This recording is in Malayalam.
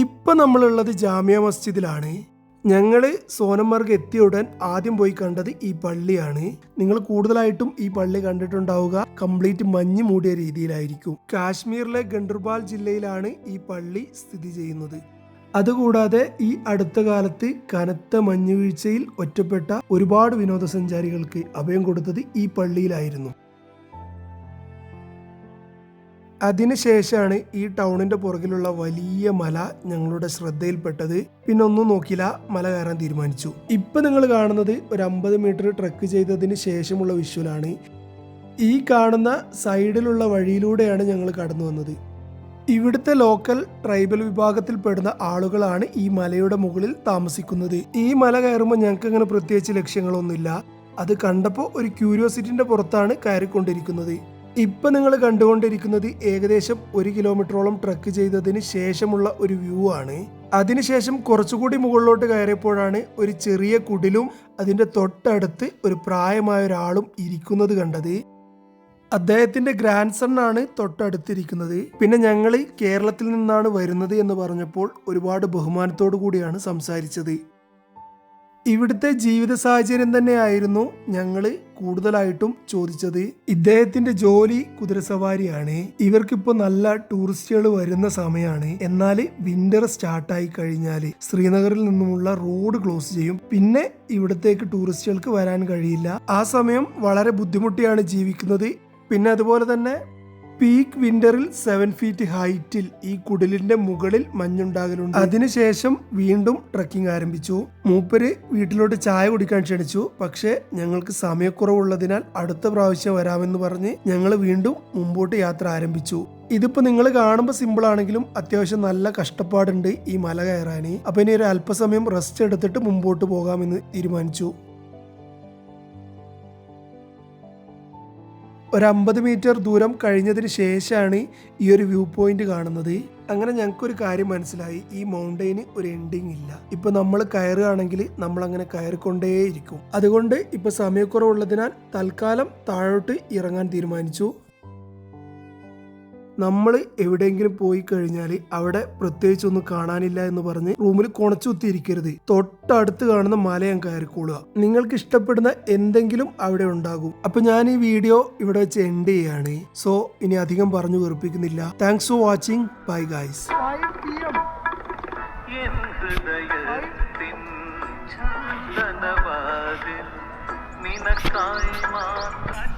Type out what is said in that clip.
ഇപ്പം നമ്മളുള്ളത് ജാമിയ മസ്ജിദിലാണ്. ഞങ്ങൾ സോനമർഗ് എത്തിയ ഉടൻ ആദ്യം പോയി കണ്ടത് ഈ പള്ളിയാണ്. നിങ്ങൾ കൂടുതലായിട്ടും ഈ പള്ളി കണ്ടിട്ടുണ്ടാവുക കംപ്ലീറ്റ് മഞ്ഞ് മൂടിയ രീതിയിലായിരിക്കും. കാശ്മീരിലെ ഗണ്ടർബാൽ ജില്ലയിലാണ് ഈ പള്ളി സ്ഥിതി ചെയ്യുന്നത്. അതുകൂടാതെ ഈ അടുത്ത കാലത്ത് കനത്ത മഞ്ഞുവീഴ്ചയിൽ ഒറ്റപ്പെട്ട ഒരുപാട് വിനോദസഞ്ചാരികൾക്ക് അഭയം കൊടുത്തത് ഈ പള്ളിയിലായിരുന്നു. അതിനുശേഷമാണ് ഈ ടൗണിന്റെ പുറകിലുള്ള വലിയ മല ഞങ്ങളുടെ ശ്രദ്ധയിൽപ്പെട്ടത്. പിന്നെ ഒന്നും നോക്കില്ല, മല കയറാൻ തീരുമാനിച്ചു. ഇപ്പൊ നിങ്ങൾ കാണുന്നത് ഒരു 50 മീറ്റർ ട്രക്ക് ചെയ്തതിന് ശേഷമുള്ള വിഷ്വലാണ്. ഈ കാണുന്ന സൈഡിലുള്ള വഴിയിലൂടെയാണ് ഞങ്ങൾ കടന്നു വന്നത്. ഇവിടുത്തെ ലോക്കൽ ട്രൈബൽ വിഭാഗത്തിൽപ്പെടുന്ന ആളുകളാണ് ഈ മലയുടെ മുകളിൽ താമസിക്കുന്നത്. ഈ മല കയറുമ്പോൾ ഞങ്ങൾക്ക് അങ്ങനെ പ്രത്യേകിച്ച് ലക്ഷ്യങ്ങളൊന്നുമില്ല. അത് കണ്ടപ്പോൾ ഒരു ക്യൂരിയോസിറ്റിന്റെ പുറത്താണ് കയറിക്കൊണ്ടിരിക്കുന്നത്. ഇപ്പൊ നിങ്ങൾ കണ്ടുകൊണ്ടിരിക്കുന്നത് ഏകദേശം 1 കിലോമീറ്ററോളം ട്രക്ക് ചെയ്തതിന് ശേഷമുള്ള ഒരു വ്യൂ ആണ്. അതിനുശേഷം കുറച്ചുകൂടി മുകളിലോട്ട് കയറിയപ്പോഴാണ് ഒരു ചെറിയ കുടിലും അതിന്റെ തൊട്ടടുത്ത് ഒരു പ്രായമായ ഒരാളും ഇരിക്കുന്നത് കണ്ടത്. അദ്ദേഹത്തിന്റെ ഗ്രാൻഡ് സൺ ആണ് തൊട്ടടുത്തിരിക്കുന്നത്. പിന്നെ ഞങ്ങൾ കേരളത്തിൽ നിന്നാണ് വരുന്നത് എന്ന് പറഞ്ഞപ്പോൾ ഒരുപാട് ബഹുമാനത്തോടു കൂടിയാണ് സംസാരിച്ചത്. ഇവിടുത്തെ ജീവിത സാഹചര്യം തന്നെയായിരുന്നു ഞങ്ങൾ കൂടുതലായിട്ടും ചോദിച്ചത്. ഇദ്ദേഹത്തിന്റെ ജോലി കുതിരസവാരിയാണ്. ഇവർക്കിപ്പോൾ നല്ല ടൂറിസ്റ്റുകൾ വരുന്ന സമയമാണ്. എന്നാൽ വിന്റർ സ്റ്റാർട്ടായി കഴിഞ്ഞാൽ ശ്രീനഗറിൽ നിന്നുമുള്ള റോഡ് ക്ലോസ് ചെയ്യും. പിന്നെ ഇവിടത്തേക്ക് ടൂറിസ്റ്റുകൾക്ക് വരാൻ കഴിയില്ല. ആ സമയം വളരെ ബുദ്ധിമുട്ടിയാണ് ജീവിക്കുന്നത്. പിന്നെ അതുപോലെ തന്നെ പീക്ക് വിന്ററിൽ 7 ഫീറ്റ് ഹൈറ്റിൽ ഈ കുടിലിന്റെ മുകളിൽ മഞ്ഞുണ്ടാകലുണ്ട്. അതിനുശേഷം വീണ്ടും ട്രക്കിംഗ് ആരംഭിച്ചു. മൂപ്പര് വീട്ടിലോട്ട് ചായ കുടിക്കാൻ ക്ഷണിച്ചു. പക്ഷെ ഞങ്ങൾക്ക് സമയക്കുറവുള്ളതിനാൽ അടുത്ത പ്രാവശ്യം വരാമെന്ന് പറഞ്ഞ് ഞങ്ങൾ വീണ്ടും മുമ്പോട്ട് യാത്ര ആരംഭിച്ചു. ഇതിപ്പോ നിങ്ങൾ കാണുമ്പോൾ സിമ്പിൾ ആണെങ്കിലും അത്യാവശ്യം നല്ല കഷ്ടപ്പാടുണ്ട് ഈ മല കയറാൻ. അപ്പൊ ഇനി ഒരു അല്പസമയം റെസ്റ്റ് എടുത്തിട്ട് മുമ്പോട്ട് പോകാമെന്ന് തീരുമാനിച്ചു. ഒരു 50 മീറ്റർ ദൂരം കഴിഞ്ഞതിന് ശേഷമാണ് ഈ ഒരു വ്യൂ പോയിന്റ് കാണുന്നത്. അങ്ങനെ ഞങ്ങൾക്കൊരു കാര്യം മനസ്സിലായി, ഈ മൗണ്ടെയിന് ഒരു എൻഡിങ് ഇല്ല. ഇപ്പൊ നമ്മൾ കയറുകയാണെങ്കിൽ നമ്മൾ അങ്ങനെ കയറിക്കൊണ്ടേയിരിക്കും. അതുകൊണ്ട് ഇപ്പൊ സമയക്കുറവുള്ളതിനാൽ തൽക്കാലം താഴോട്ട് ഇറങ്ങാൻ തീരുമാനിച്ചു. നമ്മൾ എവിടെയെങ്കിലും പോയി കഴിഞ്ഞാൽ അവിടെ പ്രത്യേകിച്ച് ഒന്നും കാണാനില്ല എന്ന് പറഞ്ഞ് റൂമിൽ കുണച്ചുത്തിയിരിക്കരുത്. തൊട്ടടുത്ത് കാണുന്ന മലയും കയറിക്കൊള്ളുക. നിങ്ങൾക്ക് ഇഷ്ടപ്പെടുന്ന എന്തെങ്കിലും അവിടെ ഉണ്ടാകും. അപ്പൊ ഞാൻ ഈ വീഡിയോ ഇവിടെ വെച്ച് എൻഡ് ചെയ്യാണ്. സോ ഇനി അധികം പറഞ്ഞു വെറുപ്പിക്കുന്നില്ല. Thanks for watching. Bye guys. നിനക്കായി മാത്രം